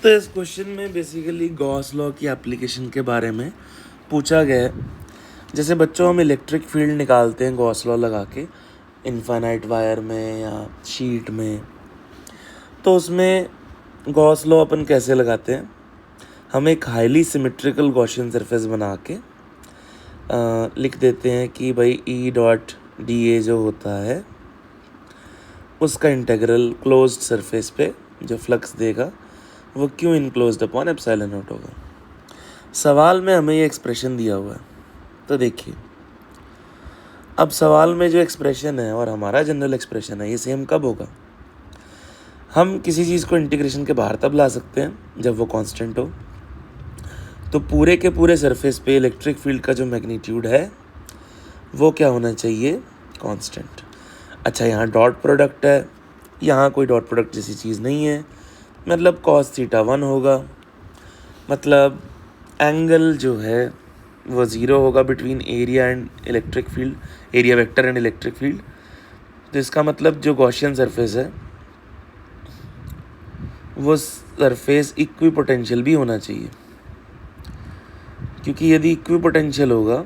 तो इस क्वेश्चन में बेसिकली गॉस लॉ की एप्लीकेशन के बारे में पूछा गया है। जैसे बच्चों हम इलेक्ट्रिक फील्ड निकालते हैं गॉस लॉ लगा के इनफाइनाइट वायर में या शीट में, तो उसमें गॉस लॉ अपन कैसे लगाते हैं। हम एक हाईली सिमेट्रिकल गॉसियन सरफेस बना के लिख देते हैं कि भाई ई डॉट डी ए जो होता है उसका इंटेग्रल क्लोज्ड सरफेस पे जो फ्लक्स देगा वो Q enclosed upon epsilon not होगा। सवाल में हमें ये एक्सप्रेशन दिया हुआ है, तो देखिए अब सवाल में जो एक्सप्रेशन है और हमारा जनरल एक्सप्रेशन है ये सेम कब होगा। हम किसी चीज़ को इंटीग्रेशन के बाहर तब ला सकते हैं जब वो कांस्टेंट हो। तो पूरे के पूरे सरफेस पे इलेक्ट्रिक फील्ड का जो मैग्नीट्यूड है वो क्या होना चाहिए, कांस्टेंट। अच्छा, यहाँ डॉट प्रोडक्ट है, यहाँ कोई डॉट प्रोडक्ट जैसी चीज़ नहीं है, मतलब cos थीटा 1 होगा, मतलब एंगल जो है वो 0 होगा between area and electric field, area vector and electric field. तो इसका मतलब जो गॉसियन सरफेस है वो सरफेस इक्वी पोटेंशियल भी होना चाहिए, क्योंकि यदि इक्वी पोटेंशियल होगा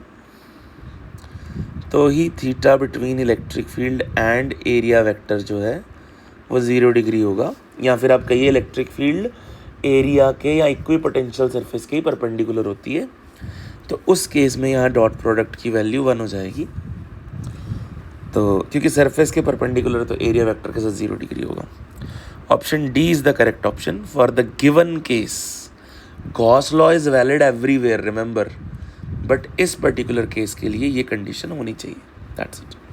तो ही theta between electric field and area vector जो है वो 0 डिग्री होगा, या फिर आप कहिए इलेक्ट्रिक फील्ड एरिया के या इक्वी पोटेंशियल सरफेस के ही परपेंडिकुलर होती है। तो उस केस में यहाँ डॉट प्रोडक्ट की वैल्यू 1 हो जाएगी। तो क्योंकि सरफेस के परपेंडिकुलर तो एरिया वेक्टर के साथ 0 डिग्री होगा। Option D is the correct option for the given case. Gauss law is valid everywhere remember, but इस पर्टिकुलर केस के लिए ये कंडीशन होनी चाहिए। That's it.